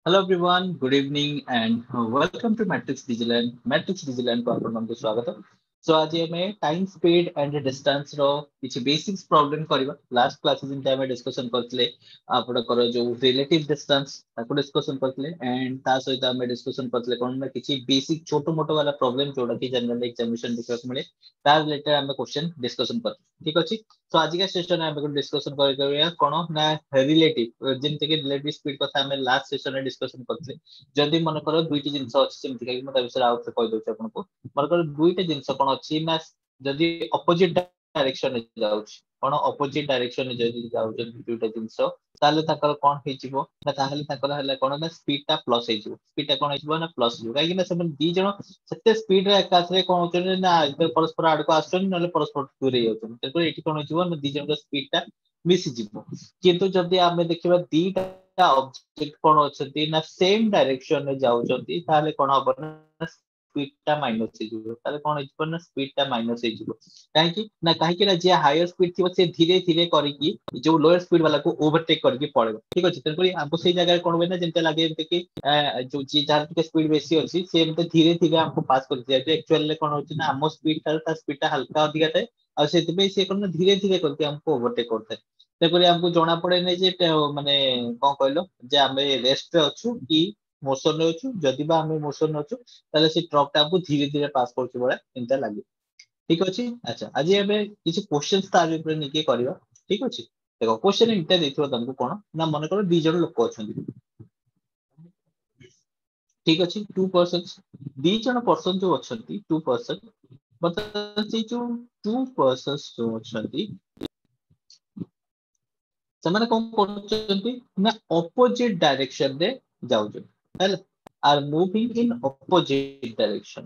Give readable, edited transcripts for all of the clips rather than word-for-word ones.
Hello everyone, good evening and welcome to Matrix Digital. Matrix Digital को आपको स्वागत। So आज हमें टाइम स्पीड एंड डिस्टेंस रो किछि बेसिक्स प्रॉब्लम करबा। Last classes in time discussion करथले आपडकर जो रिलेटिव डिस्टेंस ताको डिस्कशन करथले एंड ता सहित हमें डिस्कशन करथले कोन ना किछि बेसिक छोटो मोटो वाला प्रॉब्लम जोडा कि जनरल एग्जामिनेशन देखा मिले तार रिलेटेड हमें क्वेश्चन डिस्कशन कर। ठीक अछि। तो आज का सेशन में हम डिस्कशन करिया कोन ना रिलेटिव जेंते के रिलेटिव स्पीड कथा हमें लास्ट सेशन में डिस्कशन करथले। जदि मन करो दुईटी जिंस अछि जेंति कि मते विषय आउट कहि दोछ आपनको मन करो दुईटा जिंस कोन अछि ना जदि अपोजिट डायरेक्शन में जाउछ कोन अपोजिट डायरेक्शन में जदि जाउछ दुईटा जिंस ताले ताकर कोन हेजिवो ना ताहले ताकर हला कोन ना स्पीड ता प्लस हेजिवो स्पीड ता कोन हेजिवो ना प्लस हेजिवो काहे कि ना सब दी जण सेते स्पीड रे एकाथरे कोन होचन ना परस्पर आड को आछन नले परस्पर दूर हे होचन तेको एठी कोन हेजिवो ना दी जण स्पीड ता मिस जिवो किंतु जदि आमे देखिबा दीटा ऑब्जेक्ट कोन होचंती ना सेम डायरेक्शन में जाउचंती ताले कोन हबो ना स्पीड ता माइनस हेजिवो ताले कोन हेजिवो ना स्पीड ता माइनस हेजिवो काहे कि ना जे हायर स्पीड थिबो से धीरे धीरे करिकी जो लोअर स्पीड वाला को ओवरटेक करके पड़ेबो। ठीक अछि तेको हमको सेही जगह कोन होय ना जेंते लागे एते कि जो जी जार के स्पीड बेसी अछि से एमते धीरे धीरे हमको पास कर दिया जे एक्चुअली कोन होछि ना हमो स्पीड ता स्पीड ता हल्का अधिका थाए आ सेति पे से कोन धीरे धीरे करके हमको ओवरटेक करथाय तेको हमको जणा पड़े नै जे माने कोन कहलो जे हमें रेस्ट रे अछु कि मोशन रे अछु जदि बा हमें मोशन रे अछु ताले से ट्रक ता हमको धीरे धीरे पास करछु बडा एंता लागे। ठीक अछि। अच्छा आज एबे किछ क्वेश्चंस तार ऊपर निके करियो। ठीक अछि। देखो क्वेश्चन इंटा देथिबो तुमको कोन ना मन करो दी जण लोक अछंती। ठीक अछि। टू पर्सन्स दी जण पर्सन जो अछंती टू पर्सन मतलब से जो टू पर्सन्स जो अछंती ସେମାନେ କଣ କରୁଛନ୍ତି ନା ଅପୋଜିଟ ଡାଇରେକ୍ସନ ରେ ଯାଉଛନ୍ତି ହେଲା are moving in opposite direction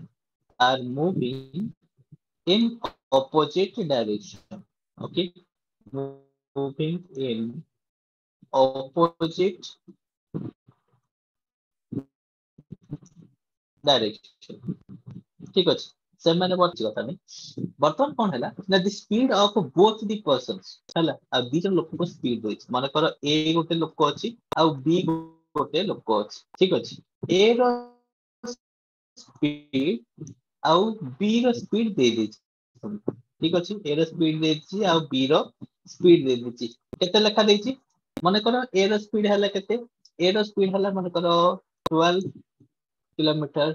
are moving in opposite direction. Okay, moving in opposite direction. ठीक अछि ସେମାନେ ବଞ୍ଚି କଥା नहीं बर्तमान कौन है ना the speed of both the persons हैला आ दी जन लोक को स्पीड होइछ माने कर ए गोटे लोक अछि आ बी गोटे लोक अछि। ठीक अछि। ए रो स्पीड आ बी रो स्पीड दे दैछि। ठीक अछि। ए रो स्पीड देछि आ बी रो स्पीड दे दैछि केते लेखा दैछि माने कर ए रो स्पीड हला केते ए रो स्पीड हला माने कर 12 किलोमीटर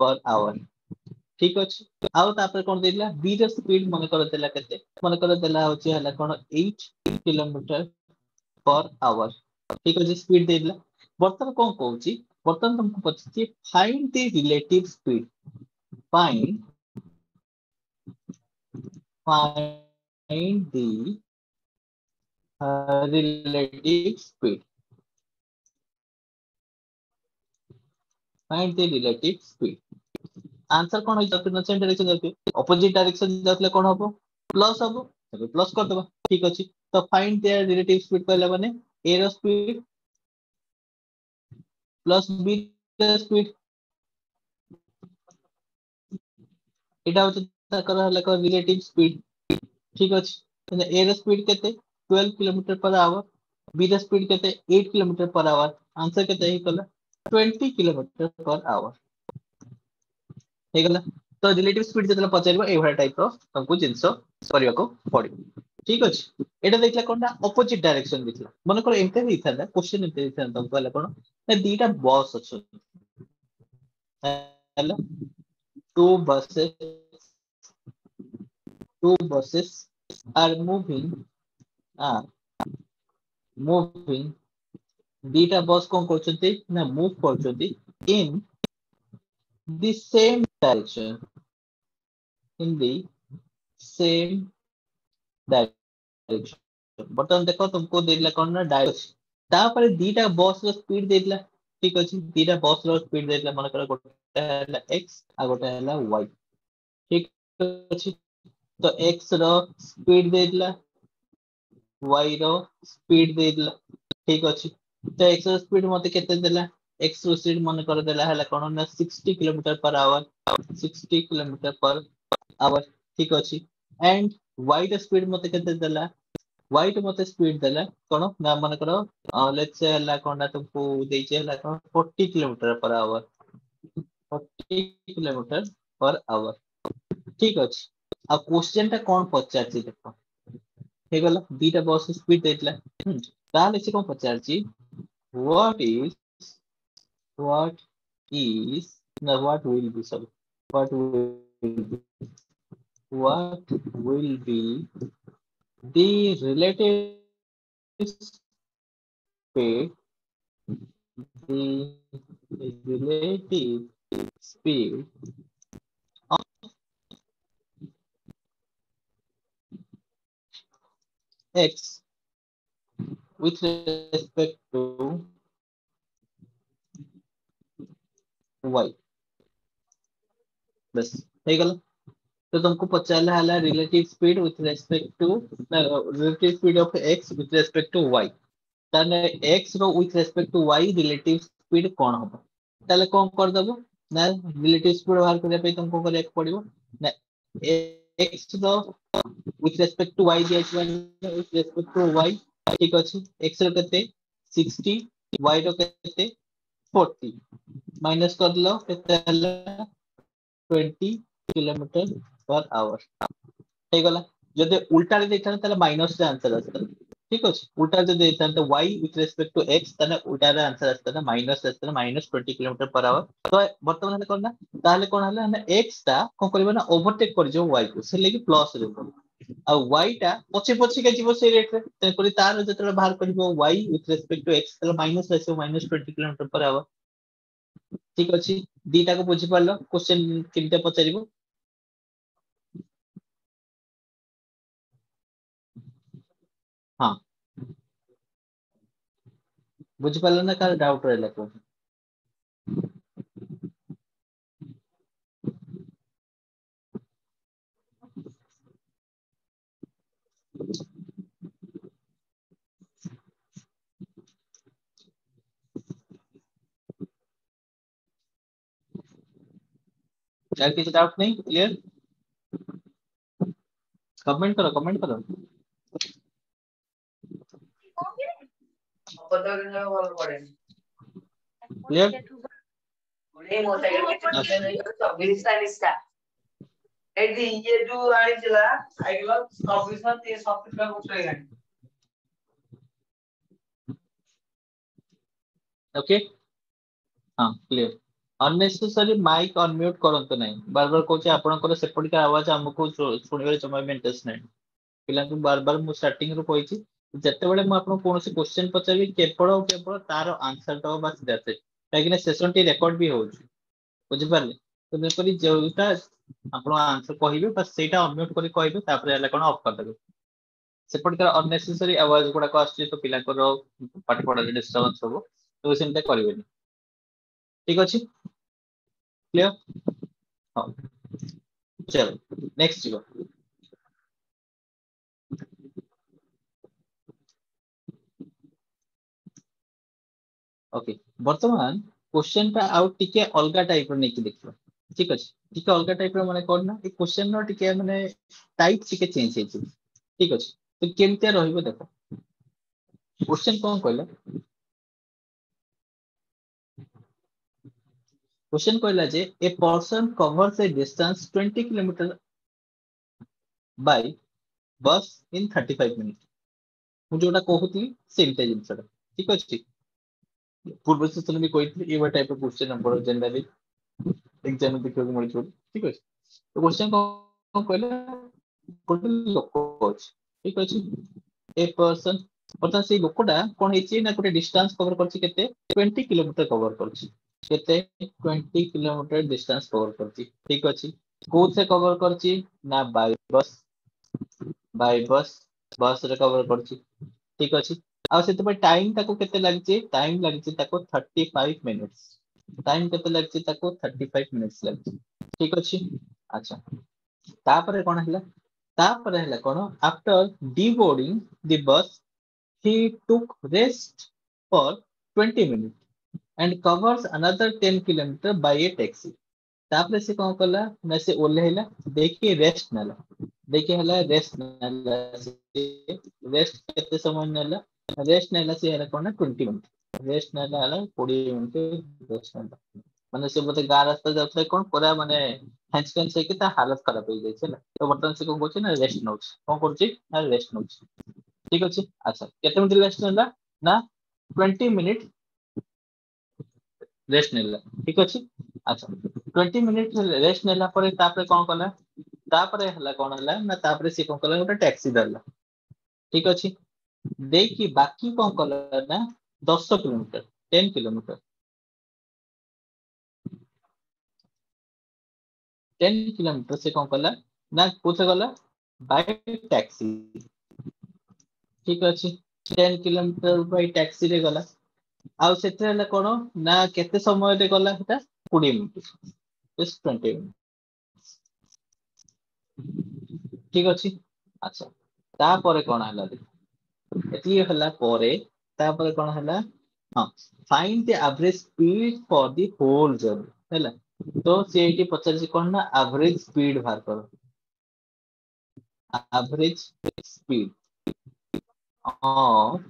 पर आवर। ठीक अछि। आउ तापर कोन देला बी रो स्पीड मन कर देला केते मन कर देला होची हला कोन 8 किलोमीटर पर आवर। ठीक अछि स्पीड देला बर्तन कोन कहूची बर्तन तुमको पछी find the relative speed find find the relative speed find the relative speed answer कोन होई जति सेम डायरेक्शन जाती ऑपोजिट डायरेक्शन जातले कोन हबो प्लस हबो तबे प्लस कर देबा। ठीक अछि। तो फाइंड देयर रिलेटिव स्पीड कहला माने ए रो स्पीड प्लस बी रो स्पीड एटा होते ताकर हला को रिलेटिव स्पीड। ठीक अछि। तने ए रो स्पीड केते 12 kilometre per our B row speed केते 8 किलोमीटर पर आवर आंसर केते ही कला 20 किलोमीटर पर आवर। हे गला तो रिलेटिव स्पीड जतला पचारबो ए भरा टाइप रो तुमको जिंस करिया को पड़िबो। ठीक अछि। एटा देखला कोनटा अपोजिट डायरेक्शन देखला मन कर एंते ही था क्वेश्चन एंते ही था तुमको हला कोन ना दीटा बॉस अछि hello to buses two buses are are moving dita bus kon କରୁଛନ୍ତି ନା move କରୁଛନ୍ତି in the same direction in the same direction ବର୍ତ୍ତମାନ ଦେଖ ତୁମକୁ ଦେଇଥିଲା କଣ ନା ଡାଇରେକ୍ଟ ତାପରେ ଦିଟା ବସ ର ସ୍ପିଡ ଦେଇଥିଲା। ଠିକ ଅଛି ଦିଟା ବସ ର ସ୍ପିଡ ଦେଇଥିଲା ମନେକର ଗୋଟେ ହେଲା x ଆଉ ଗୋଟେ ହେଲା y। ଠିକ ଅଛି तो x रो स्पीड ଦେଇଥିଲା y रो स्पीड ଦେଇଥିଲା। ठीक अछि। तो x रो स्पीड मते केते देला x रो स्पीड मन कर देला हला कोन ना 60 kilometre per our 60 kilometre per hour. ठीक अछि। एंड y रो स्पीड मते केते देला y টো मते स्पीड देला कोन ना मन करो लेट्स से हला कोन तुमको देई छै हला कोन 40 kilometre per our 40 kilometre per hour ठीक अछि आ क्वेश्चन टा कोन पचार छी देखो हे गला दीटा बस स्पीड देतला ताले से कोन पचार छी what is what is no what will be sorry what will be what will be the relative speed the relative speed of x with respect to y बस हे गला तो तुमको पचारला हला relative speed with respect to relative speed of x with respect to y ताने x रो with respect to y relative speed कोन होबो ताले कोन कर दबो ना रिलेटिव स्पीड बाहर करे पे तुमको करे पड़िबो ना x रो विथ रेस्पेक्ट टू y दिया छै विथ रेस्पेक्ट टू y ठीक अछि x रो केते 60 y रो केते 40 माइनस कर लो केते हला 20 किलोमीटर पर आवर हे गला जदि उल्टा रे देथन तले माइनस रे आंसर आस्ता ठीक अछि उल्टा जे देथन तो y with respect to x तले उल्टा रे आंसर आस्ता माइनस आस्ता माइनस 20 किलोमीटर पर आवर तो वर्तमान हले कोन ना ताले कोन हला ना x ता कोन करबो ना ओवरटेक कर जो y को से लेके प्लस रे आ y टा पछे पछे के जीवो से रेट रे ते करी तार जतले बाहर करबो y with respect to x तले माइनस आसे माइनस 20 किलोमीटर पर आवर ठीक अछि दीटा को बुझी पारलो क्वेश्चन किनते पचारिबो हां बुझी पारलो ना का डाउट रहला को यार किसी डाउट नहीं क्लियर कमेंट करो क्लियर ओके हां क्लियर अननेसेसरी माइक अनम्यूट करंतो नहीं बार बार कहूँ आपनकर सेपटिक आवाज हमको सुनिबार जमा भी इंटरेस्ट नहीं पिला बार बार मु स्टार्टिंग रो कहि जेते बेले मु आपन कोनोसी क्वेश्चन पचारि केवल और केवल तार आंसर तो बस दैट्स इट काहे सेशन टी रिकॉर्ड भी हो बुझि पारले तो देखो जोटा आपन आंसर कहिबे बस सेटा अनम्यूट करी कहिबे तापर हला कोन ऑफ कर देबे सेपटिक अननेसेसरी आवाज गुडा को आछि तो पिला को पाठ पढा डिस्टर्बेंस हो तो सेमते करिवेनी ठीक अछि क्लियर हां चलो नेक्स्ट जीवा ओके वर्तमान क्वेश्चन टा आउट टिके अलगा टाइप रो नेकी देखियो ठीक अछि टिके अलगा टाइप रो माने कोन ना ए क्वेश्चन नो टिके माने टाइप टिके चेंज हे छै ठीक अछि तो केमते रहइबो देखो क्वेश्चन कोन कहला क्वेश्चन कहला जे a person covers a distance 20 kilometre by bus in 35 minute मु जोटा कहूती सेमते जिंसटा ठीक अछि पूर्व सेशन में कहती ए टाइप ऑफ क्वेश्चन हमर जनरली एग्जाम में देखो मिल ठीक अछि तो क्वेश्चन कोन कहला ଗୋଟେ ଲୋକ ଅଛି ଠିକ ଅଛି ଏ ପର୍ସନ ବର୍ତ୍ତମାନ ସେଇ ଲୋକଟା କଣ ହେଇଛି ନା ଗୋଟେ ଡିଷ୍ଟାନ୍ସ କଭର କରିଛି କେତେ 20 କିଲୋମିଟର କଭର କରିଛି କେତେ 20 କିଲୋମିଟର ଡିଷ୍ଟାନ୍ସ କଭର କରିଛି ଠିକ ଅଛି କୋଉଥିରେ କଭର କରିଛି ନା ବାଇ ବସ୍ ରେ କଭର କରିଛି ଠିକ ଅଛି ଆଉ ସେଥିପାଇଁ ଟାଇମ ତାକୁ କେତେ ଲାଗିଛି ଟାଇମ ଲାଗିଛି ତାକୁ 35 ମିନିट्स टाइम केते लागछि ताको 35 मिनिट्स लागछि ठीक अछि अच्छा तापरे कोन हला तापरे हला कोन after deboarding the bus he took rest for 20 minutes and covers another 10 kilometer by a taxi तापरे से कोन कला ना से ओल्हेला देखि रेस्ट नला देखिए हला रेस्ट नेला रेस्ट केते समय नेला रेस्ट नेला से हला कोन 20 मिनिट रेस्ट नेला हला 20 मिनिट रेस्ट नेला माने से बोते गाँ रास्ता जाउथले कोन पूरा माने हेंचकेन से कि ता हालत खराब हो जाय छला तो बर्तन से कोन कोछि ना रेस्ट नोच कोन करछि ना रेस्ट नोच ठीक अछि अच्छा केते मिनिट रेस्ट नेला ना 20 मिनिट रेस्ट नेला ठीक अछि अच्छा 20 मिनिट रेस्ट नेला परे तापरे कोन कला तापरे हला कोन हला ना तापरे से कोन कला गोटे टैक्सी धरला ठीक अछि देखि बाकी कोन कला ना 10 किलोमीटर 10 किलोमीटर 10 किलोमीटर से कोन कला ना कोथे गला बाय टैक्सी ठीक अछि 10 किलोमीटर बाय टैक्सी रे गला आउ सेते हला कोन ना केते समय रे गला सेटा 20 मिनिट जस्ट 20 मिनिट ठीक अछि अच्छा तापरे कोन हला एति हला परे तापरे कोन हला हां find the average speed for the whole journey हला तो से एटी पचार कोन ना एवरेज स्पीड बाहर करो average speed of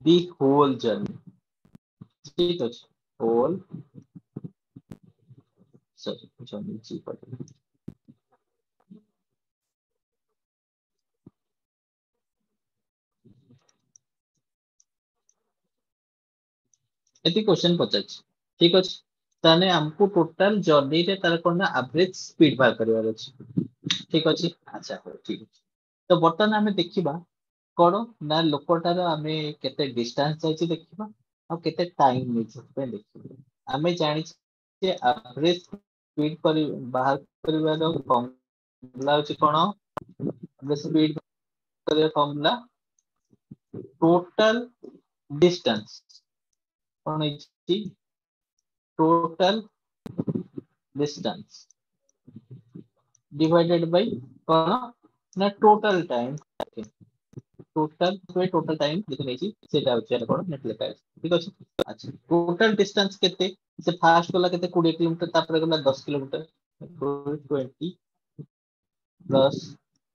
the whole journey ठीक अछि होल सॉरी जर्नी जी पर एति क्वेश्चन पचार ठीक अछि ताने हमको टोटल जर्नी रे तार कोन ना एवरेज स्पीड बाहर करबार अछि ठीक अछि अच्छा हो ठीक अछि तो बर्तमान हमें देखिबा कोन ना लोकटार हमें केते डिस्टेंस जायछि देखिबा और केते टाइम नेछि पे देखिबा हमें जानि जे एवरेज स्पीड पर बाहर करबार फॉर्मूला अछि कोन एवरेज स्पीड करबार फॉर्मूला टोटल डिस्टेंस कोन अछि टोटल डिस्टेंस divided by कोन ना टोटल टाइम टोटल टाइम जेते नेछि सेटा होछि आर कोन नेट लेखा अछि ठीक अछि अच्छा टोटल डिस्टेंस केते से फास्ट वाला केते 20 किलोमीटर तापर गला 10 किलोमीटर 20 प्लस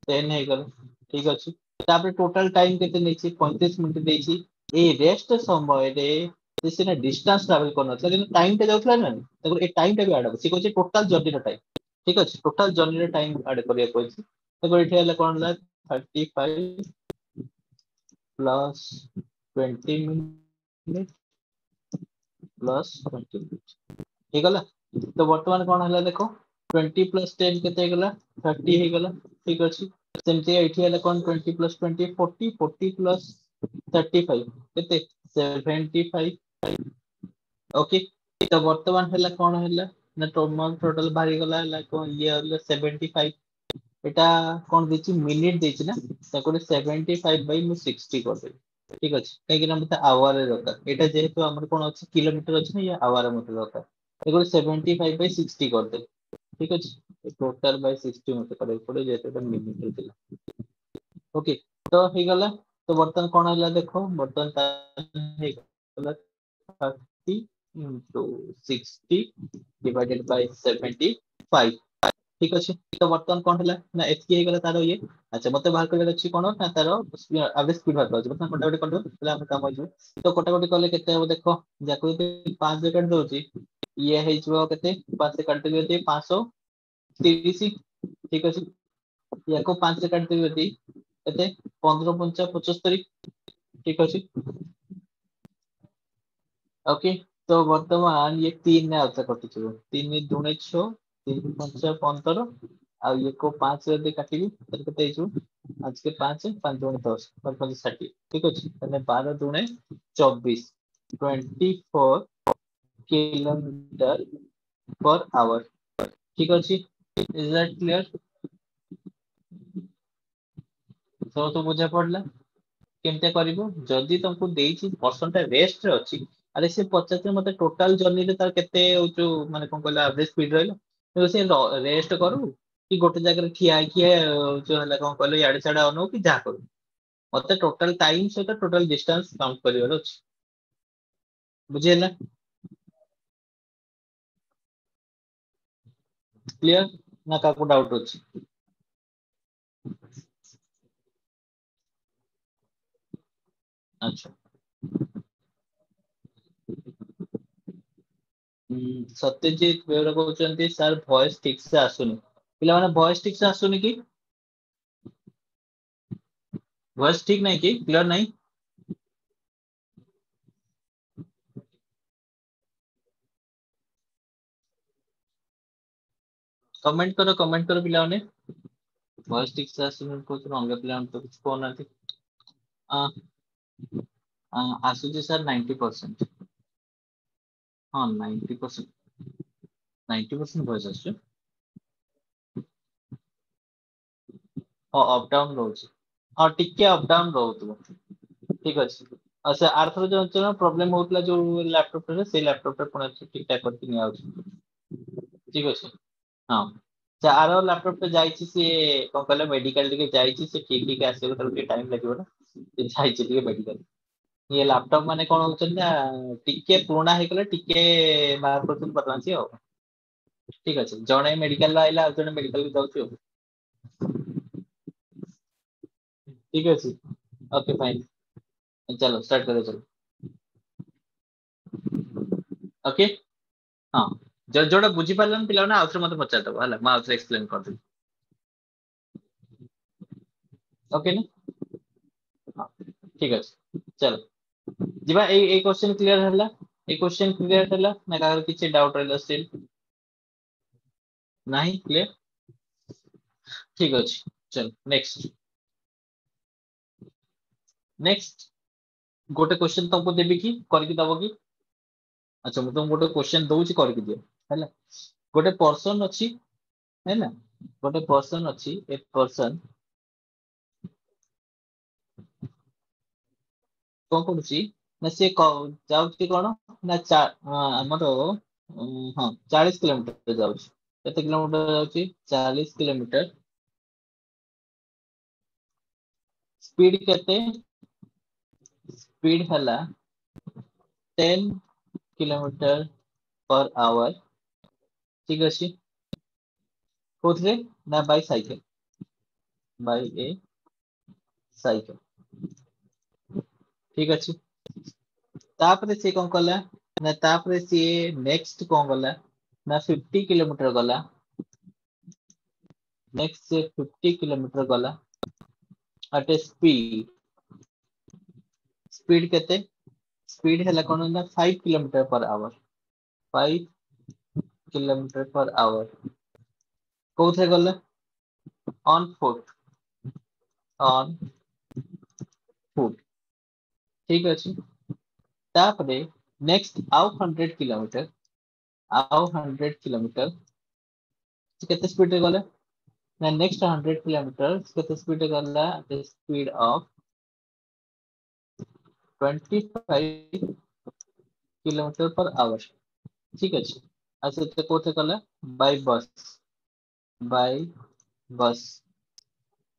10 है गला ठीक अछि तापर टोटल टाइम केते नेछि 35 मिनिट देछि ए रेस्ट समय रे से सिना डिस्टेंस ट्रैवल करन लेकिन टाइम पे जाउथला ना तापर ए टाइम टा भी ऐड हो से कहै टोटल जर्नी रो टाइम ठीक अछि टोटल जर्नी रो टाइम ऐड करिया कहै तापर एठी हला कोन हला 35 प्लस 20 मिनिट प्लस 20 मिनिट ठीक गला तो वर्तमान कोन हला देखो 20 प्लस 10 केते गला 30 हे गला ठीक अछि सेमति एठी हला कोन 20 प्लस 20 40 40 प्लस 35 केते 75 ओके तो वर्तमान हला कोन हला ना टोटल बाहरी गला हला कोन ये हला 75 एटा कोन देछि मिनिट देछि ना ताको 75 बाय मु 60 कर दे ठीक अछि काहे कि मते आवर रे दरकार एटा जेहेतु हमर कोन अछि किलोमीटर अछि ना या आवर मते दरकार एगो 75 बाय 60 कर दे ठीक अछि टोटल बाय 60 मते करे पड़े जेते मिनिट देला ओके तो हे गला तो बर्तन कोन हला देखो बर्तन हे गला 30 into 60 divided by 75 ठीक अछि तो बर्तन कोन हला ना एतकी हे गला तारो ये अच्छा मते बाहर करले अछि कोन ना तारो एवरेज स्पीड बाहर करछ बर्तन कोटा कोटी कर दो पहले हम काम हो तो कोटा कोटी करले केते हो देखो जाको 5 सेकंड दोछि ये हे जबो केते 5 से काट देबे 530 ठीक अछि याको 5 से काट देबे केते 15 पंचा 75 ठीक अछि ओके तो वर्तमान ये 3 ने आउता कटि छियो 3 दुने 6 3 पंचा 15 आ ये को 5 रे काटिबी तर केते हिजो आज के 5 5 दुने 10 5 5 60 ठीक अछि तने 12 दुने 24 24 किलोमीटर पर आवर ठीक अछि इज दैट क्लियर तो बुझा पड़ला केमते करिवो जदी तुमको देइछि पर्सन टा रेस्ट रे अछि अरे से 50 मते टोटल जर्नी रे तार केते जो माने कोन कहला एवरेज स्पीड रहलो तो से रेस्ट करू कि गोटे जगह ठिया कि जो हला कोन कहलो याडे छाडे अनो कि जा करू मते टोटल टाइम से टोटल डिस्टेंस काउंट करिवार अछि बुझियला क्लियर ना काको डाउट अछि अच्छा सत्यजित बेउरा कहते सर वॉइस ठीक से आसुनी पिला माने वॉइस ठीक से आसुनी कि वॉइस ठीक नहीं कि क्लियर नहीं कमेंट करो पिला माने वॉइस ठीक से आसुनी को अंग पिला तो कुछ कहना आसुची सर 90%। हाँ 90% वॉइस आसु हाँ अप डाउन रोज हाँ टिके अप डाउन रोज ठीक अच्छे अच्छा आर थर जो प्रॉब्लम होता जो लैपटॉप रे से लैपटॉप रे पुणी ठीक ठाक करके निया ठीक अच्छे हाँ से आर लैपटॉप पे जाइए सी कौन कहले मेडिकल टिके जाइए सी ठीक ठीक आसे टाइम लगे ना जाइए मेडिकल ये लैपटॉप माने कौन होचन ना टिके पुराना हे गले टिके बाहर करछन बदलांसी हो ठीक अच्छे जणे मेडिकल आइला जणे मेडिकल जाउछ ठीक अच्छे ओके फाइन चलो स्टार्ट करो चलो ओके हाँ जो जोड़ा बुझी पारलन पिला ना आउथरे मते पचार दबो हला मैं आउथरे एक्सप्लेन कर दूँ ओके ना हाँ ठीक अच्छे चलो जिबा ए क्वेश्चन क्लियर हला ए क्वेश्चन क्लियर हला ना कागर किछि डाउट रहला स्टिल नहीं क्लियर ठीक अच्छे चलो नेक्स्ट नेक्स्ट गोटे क्वेश्चन तुमको देबी कि करके दबो कि अच्छा मैं तुमको गोटे क्वेश्चन दउची करके दियो हैला गोटे पर्सन अछि हैला गोटे पर्सन अछि ए पर्सन कौन करुची ना से जाउची कोन ना हमर हाँ 40 किलोमीटर जाउची केते किलोमीटर जाउची 40 किलोमीटर स्पीड केते स्पीड हला 10 किलोमीटर पर आवर ठीक अछि कोथरे ना बाय साइकिल बाय ए साइकिल ठीक अछि तापरे से कौन कला ना तापरे से नेक्स्ट कौन गला ना 50 किलोमीटर गला नेक्स्ट से 50 किलोमीटर गला at a स्पीड केते स्पीड है कौन ना 5 kilometre per hour 5 kilometre per hour कोथे गले ऑन फुट ऑन फुट ठीक अछि तापरे नेक्स्ट आउ 100 किलोमीटर आउ 100 किलोमीटर केते स्पीड रे गले ना नेक्स्ट 100 किलोमीटर केते स्पीड रे गला speed of 25 kilometre per hour ठीक अच्छे अच्छा तो कोथे कला बाय बस बाय बस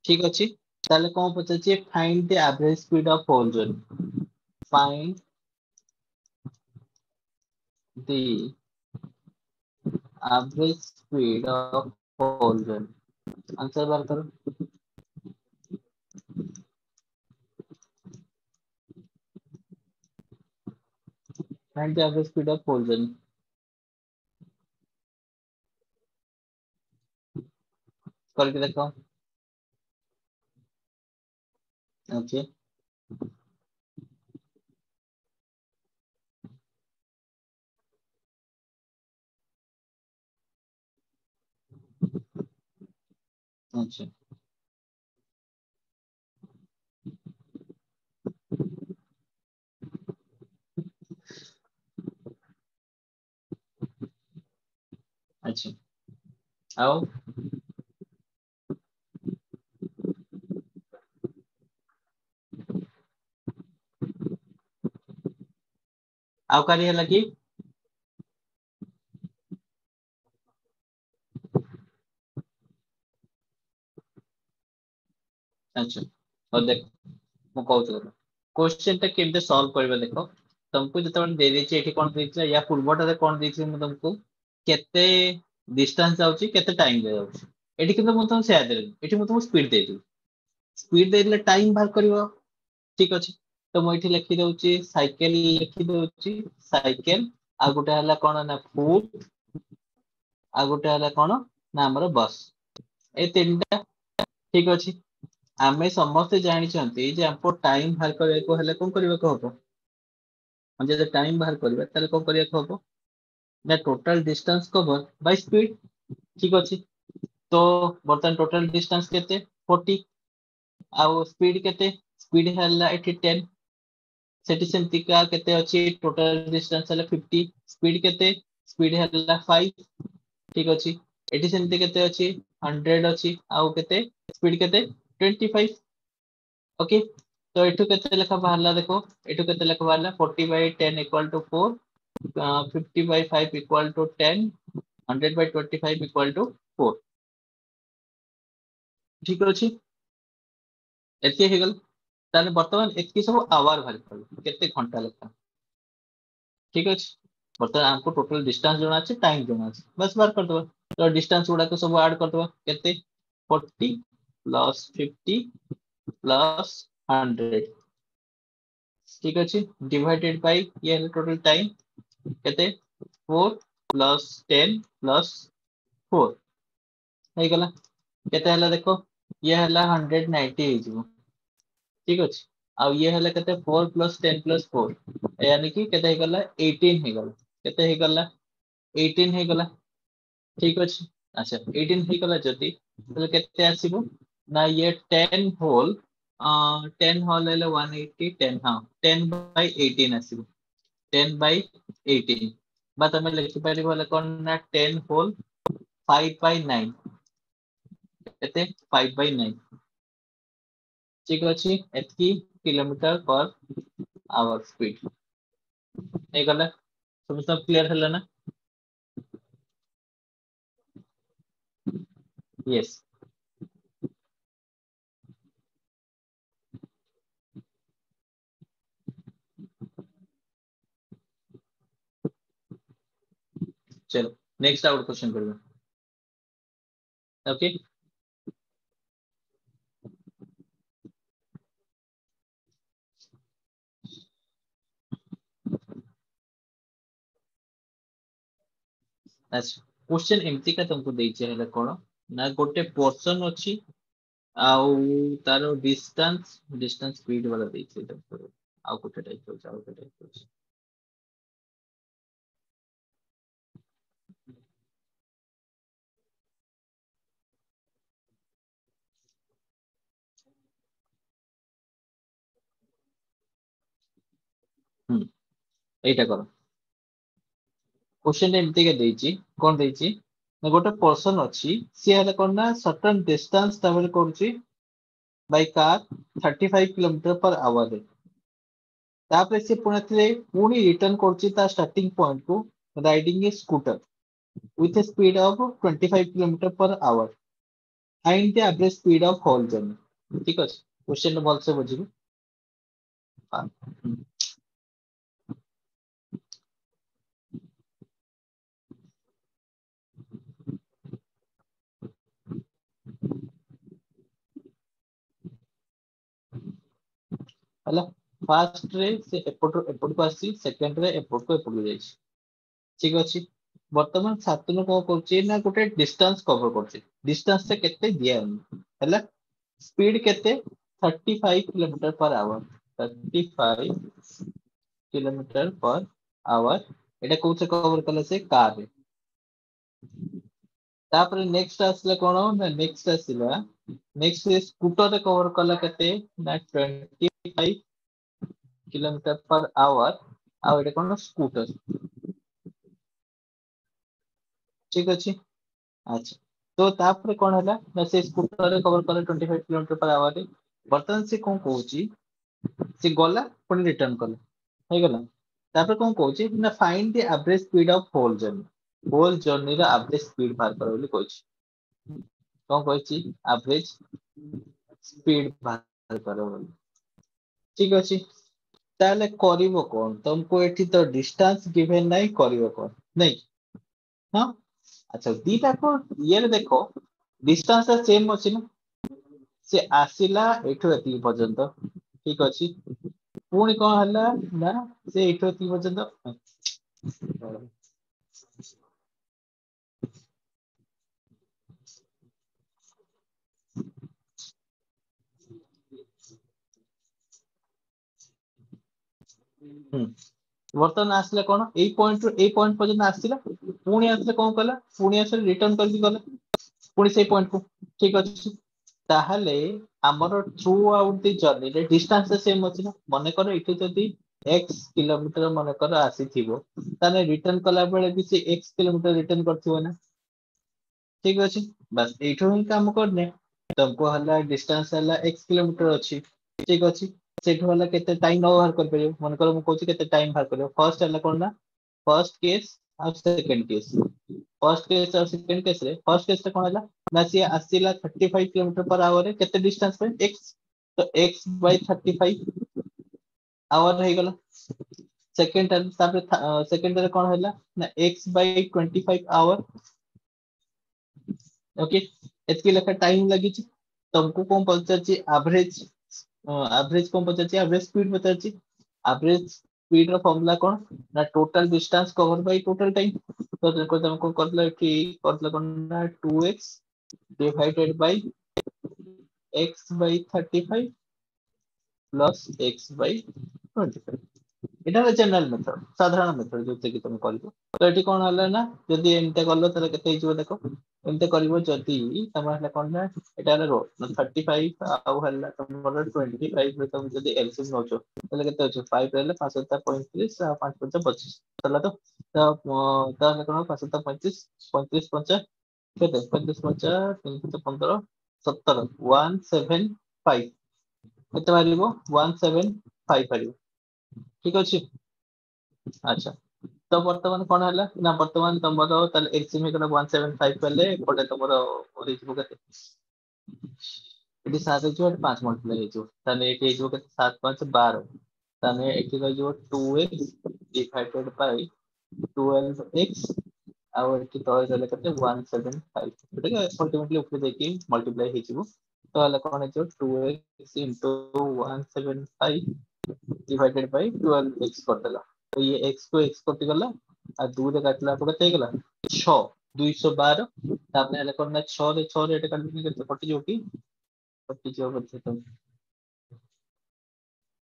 ठीक अच्छे ताले कौन पचाचे find the average speed of whole journey find the average speed of whole journey answer बार करो find the average speed of whole journey करके देखो ओके अच्छा अच्छा आओ आओ कार्य लगी अच्छा और देख मु कहूँ क्वेश्चन टा केमते सॉल्व करबे देखो तुमको जते दे देछि एठी कोन देछि या पूर्वटा कोन देछि मु तुमको केते डिस्टेंस जाउछि केते टाइम दे जाउछि एठी किंतु मु तुम शेयर दे एठी मु तुम स्पीड दे दू स्पीड दे दिले टाइम बाहर करबो ठीक अछि तो मुझे लिखि दउची साइकिल लिखि दउची साइकिल आ गोटे हला कोन ना फूट आ गोटे हला कोन ना हमर बस ए तीनटा ठीक अछि आमे समस्त जानि छथि जे आपको टाइम बाहर करे को हले कोन करबा को हबो हम जे टाइम बाहर करबा ताले कोन करिया को हबो ना total distance cover by speed ठीक अछि तो बर्तन टोटल डिस्टेंस केते 40 आ स्पीड केते स्पीड हला 10 सेठी सेमती का केते अछि टोटल डिस्टेंस हला 50 स्पीड केते स्पीड हला 5 ठीक अछि एठी सेमती केते अछि 100 अछि आउ केते स्पीड केते 25 ओके तो एठु केते लेखा बाहरला देखो एठु केते लेखा बाहरला 40 by 10 equal to 4 50 by 5 equal to 10 100 by 25 equal to 4 ठीक अछि एते हे गल ताले वर्तमान एतकी सब आवर बाहर कर केते घंटा लेखा ठीक अछि वर्तमान हमको टोटल डिस्टेंस जोना अछि टाइम जोना अछि बस बार कर दो तो डिस्टेंस गुडा को सब ऐड कर दो केते 40 plus 50 plus 100 ठीक अछि डिवाइडेड बाय ये टोटल टाइम केते 4 plus 10 plus 4 हे गला केते हला देखो ये हला 190 हे जिवो ठीक अछि आ ये हला केते 4 plus 10 plus 4 यानी कि केते हे गला 18 हे गला केते हे गला 18 हे गला ठीक अछि अच्छा 18 हे गला जति तो केते आसीबो ना ये 10 होल 10 होल ले 180 10 हां 10 by 18 आसीबो 10 by 18 बा तमे लिखि परिबो ले कोन ना 10 होल 5 by 9 केते 5 by 9 ठीक अछि एतकी किलोमीटर पर आवर स्पीड हे गला सब क्लियर हला ना यस चलो नेक्स्ट आउट क्वेश्चन करबो ओके अच्छा क्वेश्चन एमती का तुमको देइचे हला कोन ना गोटे पर्सन अछि आउ तारो डिस्टेंस डिस्टेंस स्पीड वाला देइचे तुमको आउ गोटे टाइप हो आउ गोटे टाइप हो एटा करो क्वेश्चन एमती के देइची कोन देइची ना गोटे पर्सन अछि से हला कोन ना सर्टेन डिस्टेंस ट्रैवल करूची by car 35 kilometre per hour रे तापर से पुणी रिटर्न करूची ता स्टार्टिंग पॉइंट को riding a scooter with a speed of 25 kilometre per hour find the average speed of whole journey ठीक अछि क्वेश्चन बोल से बुझिबो हाँ हला फर्स्ट रे से एपट को आसी सेकंड रे एपट को जाइछ ठीक अछि वर्तमान छात्र को करछि ना गोटे डिस्टेंस कवर करछि डिस्टेंस से केते दिया हला स्पीड केते 35 kilometre per our 35 kilometre per our एटा को से कवर कले से कार रे तापर नेक्स्ट आसले कोन ना नेक्स्ट आसिला नेक्स्ट स्कूटर रे कवर कला केते ना 25 kilometre per our uh Etah cone scooter ठीक अछि अच्छा तो तापर कोन हला ना से स्कूटर रे कवर कले 25 किलोमीटर पर आवर रे वर्तमान से कोन कहूची से गला पुणी रिटर्न कला हे गला तापर कोन कहूची ना find the average speed of whole journey रा एवरेज स्पीड बाहर करो बोली कहूची कोन कहूची एवरेज स्पीड बाहर करो बोली ठीक अछि ताले करिवो कोन तुमको एठी तो डिस्टेंस गिवन नाही करिवो कोन नहीं हां अच्छा दीटा को ये देखो डिस्टेंस सेम अछि ना से आसिला एठो एति पर्यंत ठीक अछि पुणी कौन है ना से एठो ती पर्यंत बर्तमान आसला कौन ए पॉइंट पर्यंत आसला पुणी आसले कौन कला पुणी आसले रिटर्न करके गला पुणी से पॉइंट को ठीक अछि ताहले हमर थ्रू आउट द जर्नी रे डिस्टेंस सेम अछि ना मने कर इथे जदी x किलोमीटर मने कर आसी थिबो ताने रिटर्न कला बेले भी से x किलोमीटर रिटर्न करथिबो ना ठीक अछि बस एठो ही काम करने तुमको हला डिस्टेंस हला x किलोमीटर अछि ठीक अछि सेठो हला केते टाइम ओवर कर परियो मन कर मु कहूची केते टाइम बाहर करियो फर्स्ट हला कोन ना फर्स्ट केस और सेकंड केस फर्स्ट केस और सेकंड केस रे फर्स्ट केस रे कोन हला ना सी आसीला 35 किलोमीटर पर आवर रे केते डिस्टेंस पे x तो x बाय 35 आवर रही गला सेकंड तापर सेकंड रे कोन हला ना x बाय 25 आवर ओके एतकी लेखा टाइम लगी तुमको कौन पचार एवरेज एवरेज कौन पचार एवरेज स्पीड पचार एवरेज स्पीड रो फॉर्मूला कौन ना total distance cover by total time तो देखो तुमको करला कि करला कौन ना 2x divided by x by 35 plus x by 25 এটা হলো জেনারেল মেথড সাধারণ মেথড যেতে কি তুমি করিব তো এটি কোন হলো না যদি এমতে করলো তাহলে কেতে হইଯିବ দেখো এমতে করিব যদি তোমার হলো কোন না এটা হলো রো 35 ଆଉ ହେଲା ତମର 25 ରେ ତମେ ଯଦି एलसीएम ନଉଛ ତାহଲେ କେତେ ଅଛି 5 ରହିଲେ 5 7 35 ଆଉ 5 5 25 ହେଲା ତ ତାହେଲେ କଣ 5 7 35 35 5 କେତେ 35 5 3 15 17 175 କେତେ ବାହାରିବ 175 ବାହାରିବ ଠିକ ଅଛି আচ্ছা তো বর্তমান কোন হলা না বর্তমান তোমার তাহলে এলসিএম হলো 175 পেলে এপটে তোমার হইଯିବ কেতে এটি 7 হইଯିବ এটি 5 মল্টিপ্লাই হইଯିବ তাহলে এটি হইଯିବ কেতে 7 5 12 তাহলে এটি হইଯିବ 2x ডিভাইডেড বাই 12x ଆଉ ଏଠି ତଳେ ଦେଲେ କେତେ 175 ଏଟାকে ଅଲ୍ଟିମେଟଲି ଉପରେ ଦେଇକି ମଲ୍ଟିପ୍ଲାଇ ହେଇଯିବ ତ ହେଲେ କଣ ହେଇଯିବ 2x into 175 divided by 12x କରିଦେଲା तो ये x को x कटिगला आ 2 रे काटला पर केते गेला 6 212 तापने हेले करना 6 रे 6 रे एटा काटनी केते कटि जो कि कटि जो बच्चे तो